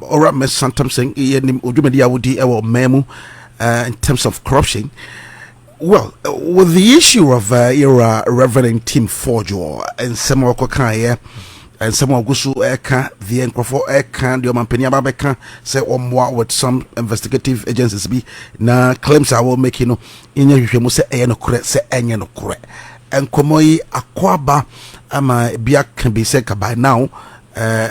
Ora Mensah Thompson yenim odwumadi awodi ewo memu in terms of corruption. Well, with the issue of your Reverend Ntim Fordjour and some of Kokaya and some of Gusu Eka, the Encrofo Eka, the Omampenia Babeka, say more with some investigative agencies be na claims I will make in your say no correct, say no correct. And Komoi Akwaba ama Biak can be said by now.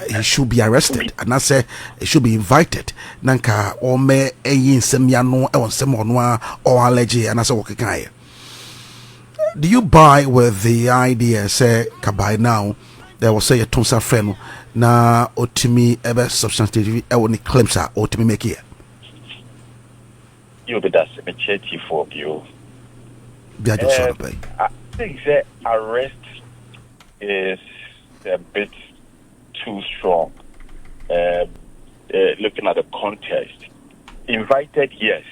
He should be arrested, and I say he should be invited. Nanka or me yin semiano or semonwa or allergy, and I say okay. Do you buy with the idea? Say by now, there will say a Thompson friend na otimi ever substantive only claims are or to make here. You be that cemetery for you. I think the arrest is a bit too strong. Looking at the context, invited, yes.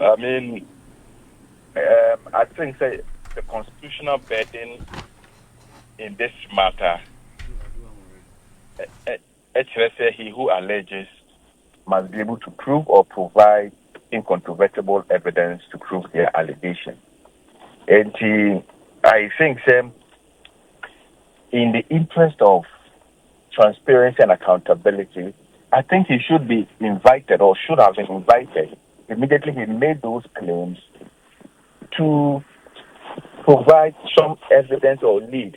I mean, I think the constitutional burden in this matter, he who alleges must be able to prove or provide incontrovertible evidence to prove their allegation. And I think in the interest of transparency and accountability, I think he should be invited or should have been invited immediately he made those claims to provide some evidence or lead.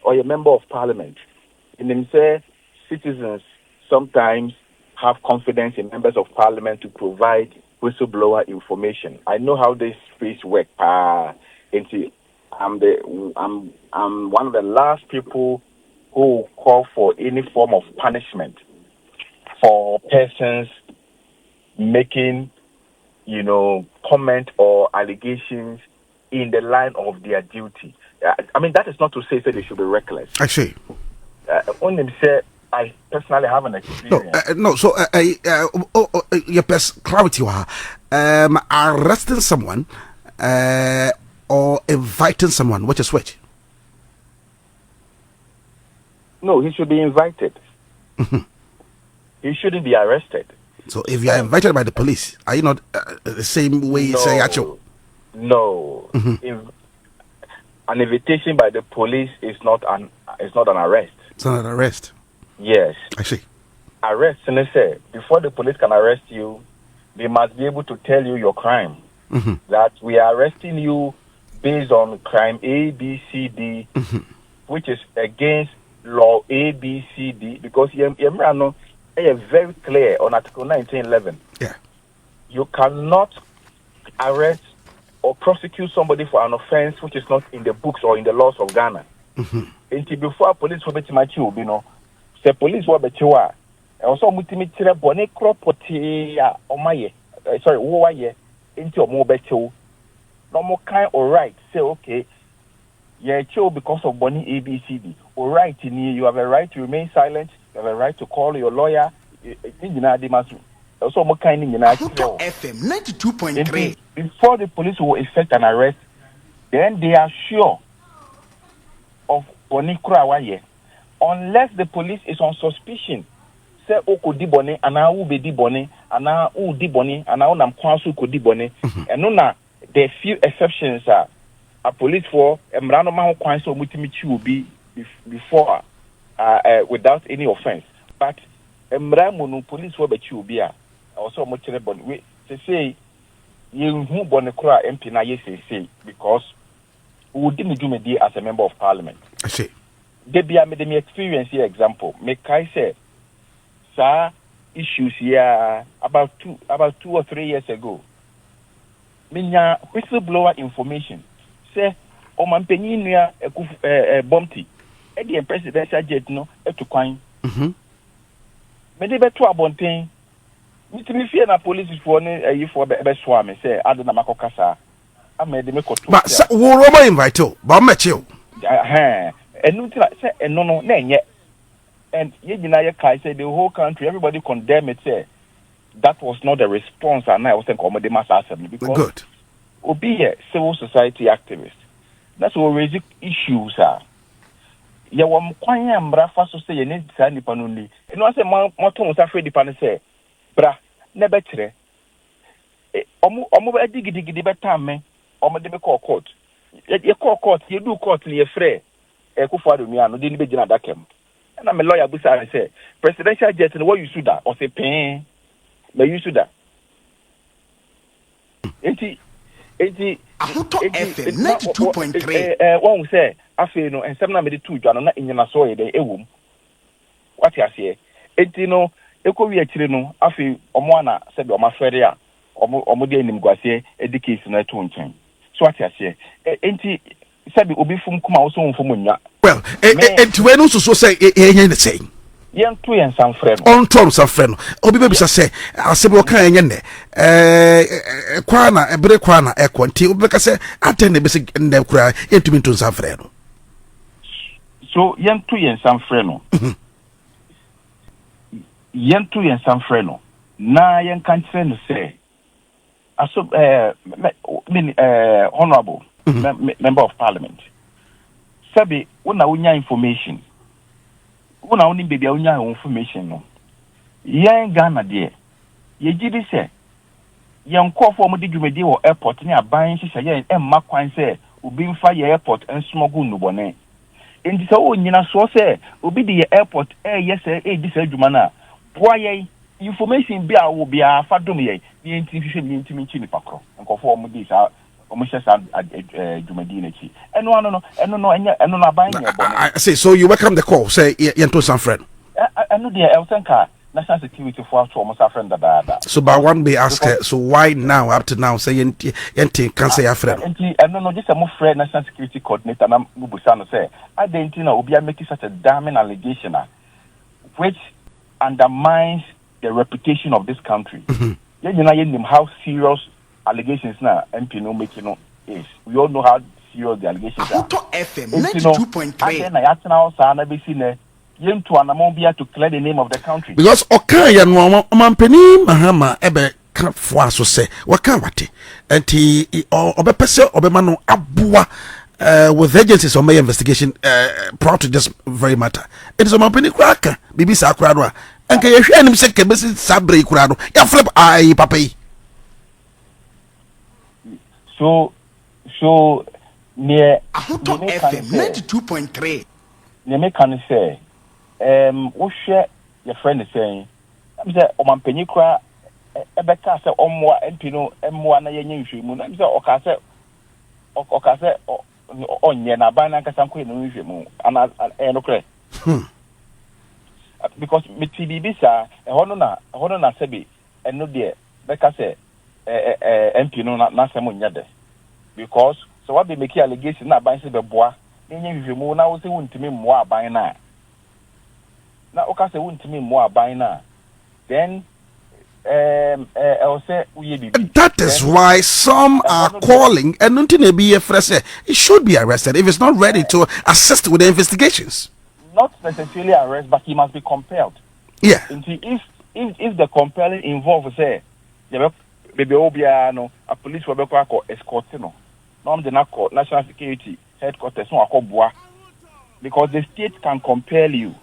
Or a member of parliament. In himself, citizens sometimes have confidence in members of parliament to provide whistleblower information. I know how this space works. I'm one of the last people who call for any form of punishment for persons making, comment or allegations in the line of their duty. I mean, that is not to say that they should be reckless. I see. On them say, I personally have an experience. No. So, your best clarity, arresting someone or inviting someone, which is which? No, he should be invited. He shouldn't be arrested. So if you are invited by the police, are you not the same way you say actual? No. An invitation by the police is not an arrest. It's not an arrest. Yes. I see. Arrest, and they say before the police can arrest you, they must be able to tell you your crime. That we are arresting you based on crime A, B, C, D, which is against law A, B, C, D, because Yemrano is very clear on Article 1911. Yeah. You cannot arrest or prosecute somebody for an offense which is not in the books or in the laws of Ghana. Until before police will be the police will be also mutimitira bone cropoti omaye. Sorry, wowaye into a more better. No more kind or right. Say okay. Yeah, chill because of Bonnie ABCD. All right, you have a right to remain silent. You have a right to call your lawyer. Also, more kind FM 92.3. Before the police will effect an arrest, then they are sure of Bonnie Krawaye. Unless the police is on suspicion, say Oko di Bonnie, and I will be di Bonnie, and I will di Bonnie, and I will Namquansu could di Bonnie, and no, there are few exceptions. A police for Emrano Maho Kwanso Mutimichi will be before without any offense. But Emramunu police for Bechu will be also much to say you who Bonacra MP na say because we didn't do me as a member of parliament. I see. They be a me experience here example. Make I say sir issues here about 2 or 3 years ago. Minya whistleblower information. Say o mampenyi nua bomti e di presidential jet no etu kwan me de beto abonten mitimi fie na police for ne ayifo be so am say ade na makokasa am de me koto but wo robo invite o ba meche o enu ti say eno no na enye and ye gina ye kai say the whole country everybody condemn it say that was not the response and I was saying comedy mass assembly because good. Be a civil society activist. That's what raising issues are. ye wom kwan ya mbra fa so say ye ne sa nipa no ni eno say moton sa fredi pa ne say bra ne be kire omo ba digidi betam me omo de me call court ye call court ye do court ni ye frɛ Kufuor Adonua no de ni be gina dakem na me lawyer busa say presidential jet no what you suda or say pen me you suda enti Ahoto FM 92.3 one say afi no ensem na me de tu dwa no na enyina so ye de ewum what you say enti no ekowi akire no afi omo ana se be omo afere a omo de enim gwase education na to nchen so what you say enti sabi obi fum kuma wo so mfum nwa well enti we no so say enye ne say yen to yen sam frɛ no on tom sam frɛ no obi be bisa say asebe o kan enye ne kwana ebre kwana ekonti obi ka say aten ne be se ne kura entumi to sam frɛ no so yen to yen sam frɛ no yen to yen sam frɛ no na yen kan kyerɛ no say aso honorable member of parliament sabi una unya information una uni baby unya information no yen Ghana de ye gidi se yen call for mo di dwumadi wo airport ni aban hihye yen emma kwan se obi mfa ye airport ensmogu nubone enti se o nyina so se obi di ye airport yes di se adwuma na boa ye information bi a wo bia fa dom ye yen ti hwehwe ni ntimi nchi ni pakro nkofo mo di sa I say so you welcome the call say yento some friend national security for almost a friend that so but one be ask her, so why now up to now say yenti can say a friend no just a more friend national security coordinator na mubusano say I didn't know obi making such a damning allegation which undermines the reputation of this country you know how serious allegations now MP no making no is. We all know how serious the allegations are. Ahoto FM 92.3. And I now say na be seen yen to anamobia to clear the name of the country. Because okaya no mampeni mahama ebe ka fo so say waka wate enti obepese obema no aboa with agencies on my investigation proud to this very matter. It is a mampeni kraka bibi sa kra no anka ye hwe anim se kebesi sabre kra no ya flip ai papa yi. So near Ahoto FM 92.3. Near me can say wo share your friend is saying I'm say o man penyi kra ebeka say omwa MP no emwa na yenye nhwemu na say oka say onye na ban na nkasa nko no nhwemu ana no kre because me TBB sa hono na sebi eno de beka say MP no na semo nyade because so what they make allegation na ban se be boa yenye nhwemu na wo se wontimi mmoa aban na oka se wontimi mmoa aban na then that is why some are calling and nothing be it should be arrested if it's not ready to assist with the investigations. Not necessarily arrest, but he must be compelled. Yeah. If the compelling involves say maybe no a police will be escort no the national security headquarters no because the state can compel you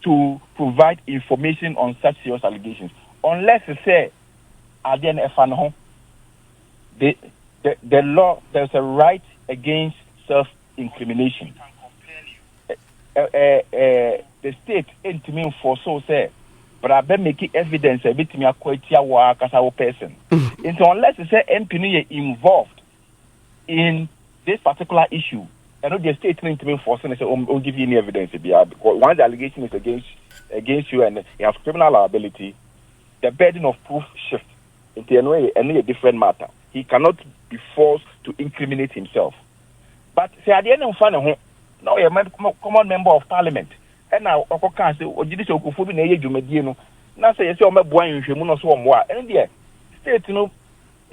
to provide information on such serious allegations unless you say the law, there's a right against self-incrimination. The state ain't mean for so say but I bet making evidence a bit me a work as our person. And so unless you say MP involved in this particular issue, I know the state ain't mean for and say we'll give you any evidence because once the allegation is against you and you have criminal liability, the burden of proof shifts into a different matter. He cannot be forced to incriminate himself. But say at the end of the now you're a common member of parliament. And now can say judicial kufubi na ye dwumadie no na say o meboa nhwemu no so o moa and there state no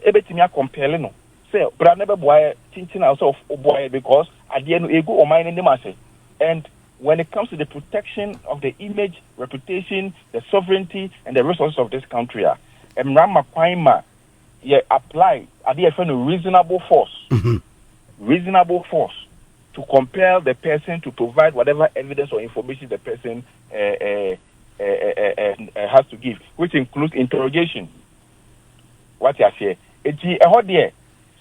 ebetimi compel no say bra na beboa tintin also boa because at the end ego o man ni mase. And when it comes to the protection of the image, reputation, the sovereignty and the resources of this country emrama kwaima ye apply at the reasonable force. Reasonable force to compel the person to provide whatever evidence or information the person has to give, which includes interrogation. What you say? It's a hot day.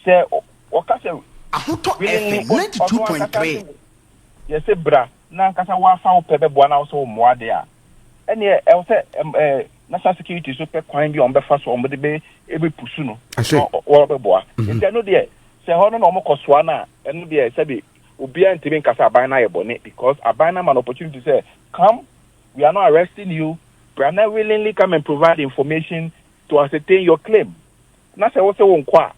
Say, Okasa, Ahuto FM 92.3. Yes, bra. Nankasa wafa pebe bwana also more there. And yeah, I say, national security super crime be on the first one, but be able pusuno. I say, or the boy. It's no there. Say, how no more Koswana, and no there, say, Ubia and Timin Casa Abana bonnet because Abana an opportunity to say, come, we are not arresting you, we are not willingly come and provide information to ascertain your claim. Nasa also won't qua.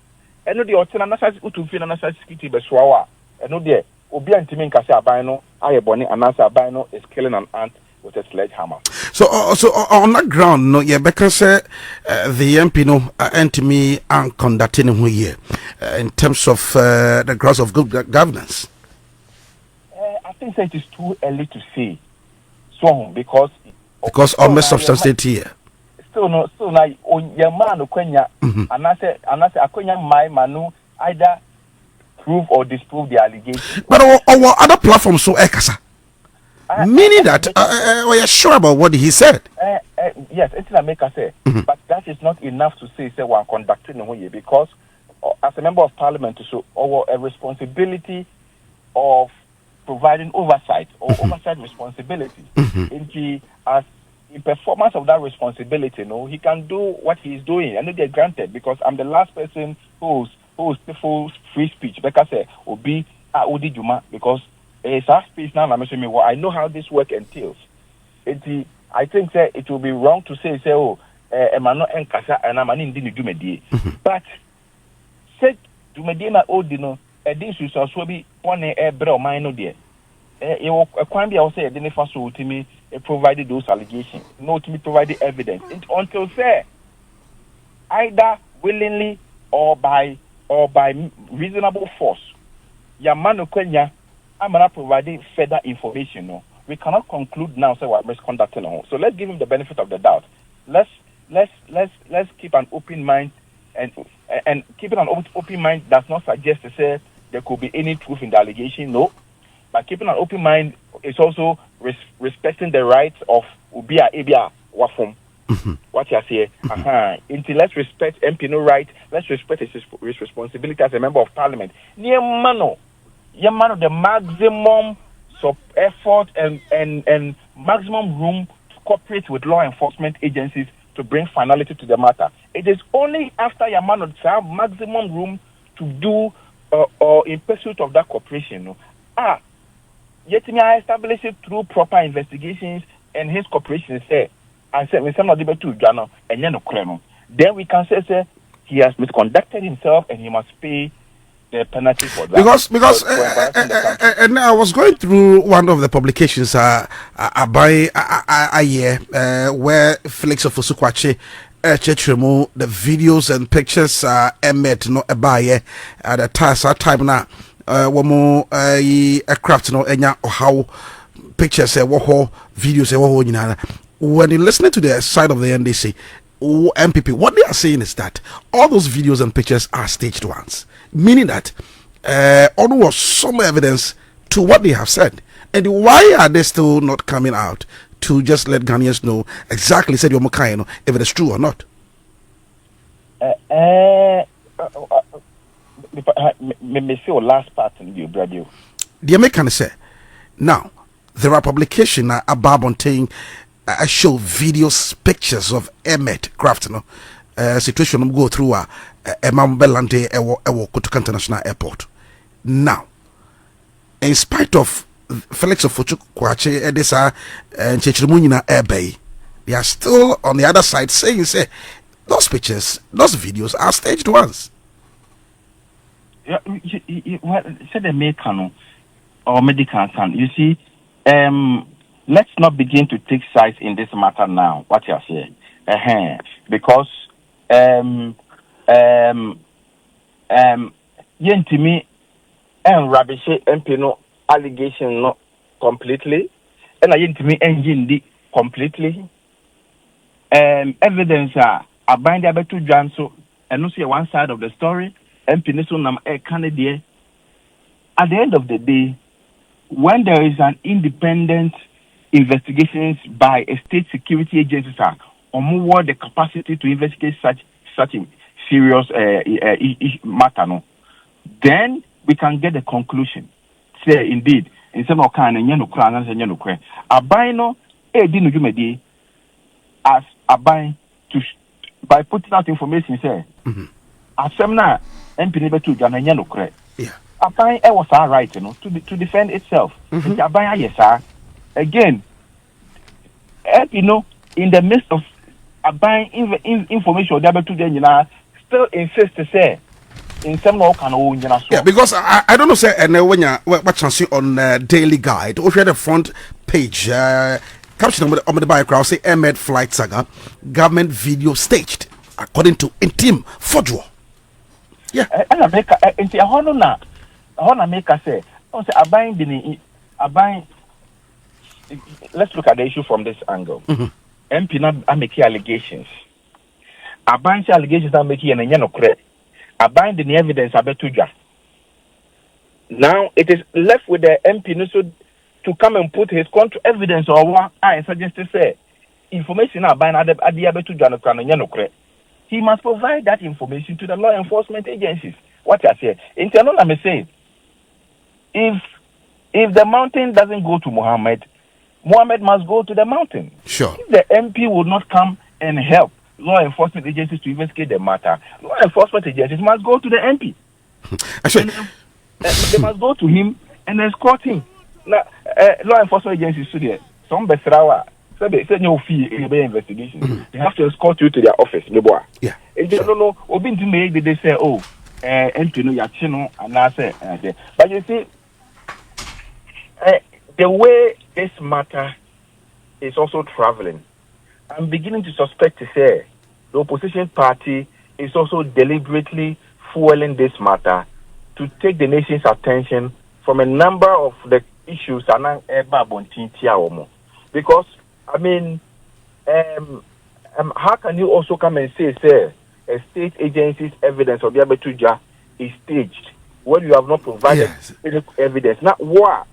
And no the Otana Nasa Utufina Nasa Security Beswawa. And no there, Ubia and Timin Casa Abano, I bonnet, and Nasa Abano is killing an ant with a sledgehammer. So on that ground, no, yeah, because the MP no Ntimi and conducting him here in terms of the grounds of good governance. I think that it is too early to say. So because almost substantiate here. Still now on your man Okwenya and I say Akwenya my manu either prove or disprove the allegation. But our other platforms so ekasa. Meaning that we are sure about what he said. Yes, it's a make us say, but that is not enough to say one conducting the way because as a member of parliament, so our responsibility of providing oversight or oversight responsibility. As in performance of that responsibility, he can do what he is doing. I know they're granted because I'm the last person who's full free speech. Because Obi Odi Juma because it's our speech now. I know how this work entails. I think that it will be wrong to say Emano Enkasa and Amani Ndini Dumedi. But say Dumedi na Odino. This is also be one bro minor there. A crime be also identified so to me provided those allegations, no to me provided evidence. Until say either willingly or by reasonable force, Yamano Kenya, I'm not providing further information. No, we cannot conclude now say what misconducting. So let's give him the benefit of the doubt. Let's keep an open mind and keeping an open mind does not suggest to say there could be any truth in the allegation, no. But keeping an open mind is also respecting the rights of Ubia Ebia Wafum. What you say? Until let's respect MP no right, let's respect his responsibility as a member of parliament. Yemano, the maximum effort and maximum room to cooperate with law enforcement agencies to bring finality to the matter. It is only after Yamano have maximum room to do or in pursuit of that cooperation. Yet I established it through proper investigations and his cooperation say and said we not able to Ghana and then we can say he has misconducted himself and he must pay the penalty for that. Because and I was going through one of the publications where Felix of Osukwache the videos and pictures met no abaye at the time now more a craft no enya or how pictures videos when you listen to the side of the NDC MPP, what they are saying is that all those videos and pictures are staged ones, meaning that there was some evidence to what they have said. And why are they still not coming out to just let Ghanaians know exactly said your Mokaino if it is true or not? Me say last part in you, brother. The American say now there are publications about Bontain show videos, pictures of Emmet Craft, situation go through a Mambelante Kotoka International Airport. Now, in spite of Felix of Fordjour and this and Chechimuna Air Bay, they are still on the other side saying, say, those pictures, those videos are staged ones. Yeah, said the medical or medical can. You see, let's not begin to take sides in this matter now. What you are saying, because Yentimi and rubbish MP allegation not completely, and Yentimi and Yindi completely. Evidence are bind about to Janso and no see one side of the story. MP Nisunam Canadian at the end of the day, when there is an independent investigations by a state security agency, or more the capacity to investigate such a serious matter, no, then we can get the conclusion. Say indeed, in some kind of nyano abai no didn't do as abai to by putting out information say asemna MP never to jana nyano kre. Yeah. Abai was our right, you know, to defend itself. Abai yes again, you know, in the midst of abai information they to the still insist to say. In some yeah, because I don't know, say, and when you what chance on Daily Guide, or if you had the front page, caption on the background, say, Ahmed flight saga, government video staged, according to Ntim Fordjour. Yeah. And I make say, let's look at the issue from this angle. MP I make allegations. Abaying allegations are making and correct. Abide the evidence abetuja. Now it is left with the MP to come and put his counter evidence or what I suggest to say information about the abetuja. He must provide that information to the law enforcement agencies. What I say, internal I may say, if the mountain doesn't go to Muhammad must go to the mountain. Sure. If the MP would not come and help law enforcement agencies to investigate the matter, law enforcement agencies must go to the MP. They must go to him and escort him. Now, law enforcement agencies today, some besrawa, say no fee in investigation. They have to escort you to their office. Yeah. If they don't know, obin to me, they say, oh, MP no yachino, and I say, but you see, the way this matter is also traveling, I'm beginning to suspect to say the opposition party is also deliberately fueling this matter to take the nation's attention from a number of the issues. Because, I mean, how can you also come and say a state agency's evidence of Yabetuja is staged when you have not provided any evidence? Now, what?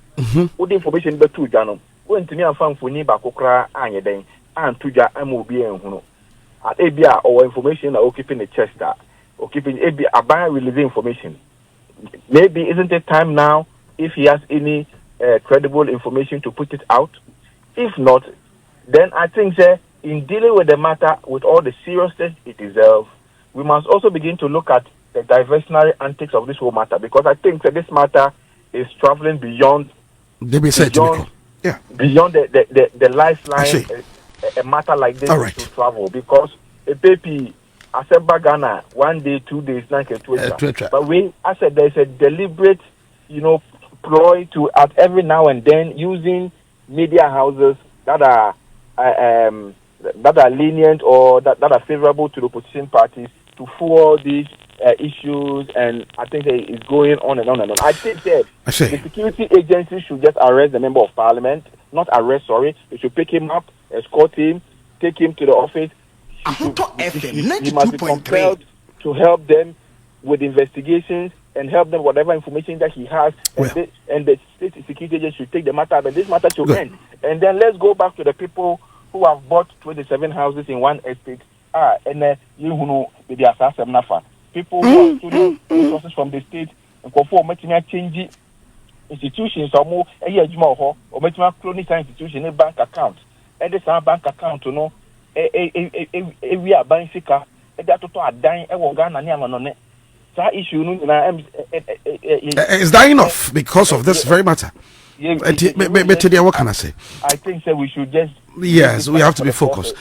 What information Betuja? When to me, I'm found for Nibakokra and and Tuja MOB and Abia or information are keeping the chest or keeping Abia releasing information. Maybe isn't it time now if he has any credible information to put it out? If not, then I think that in dealing with the matter with all the seriousness it deserves, we must also begin to look at the diversionary antics of this whole matter, because I think that this matter is traveling beyond beyond the lifeline. A matter like this to travel, because a baby I said Bagana 1 day, 2 days, but I said there's a deliberate, ploy to at every now and then using media houses that are lenient or that are favorable to the opposition parties to fuel these issues, and I think it's going on and on and on. I think that the security agency should just arrest the member of parliament, not arrest, they should pick him up, escort him, take him to the office. He must be compelled to help them with investigations and help them whatever information that he has, and the state security agency should take the matter, and this matter should end. And then let's go back to the people who have bought 27 houses in one estate. People who are stealing resources from the state and conform making change institutions or more or making cloning institution bank account. And this bank account we are buying sicker that are dying issue is dying off because of this very matter. What can I say? I think that we should just we have to be focused.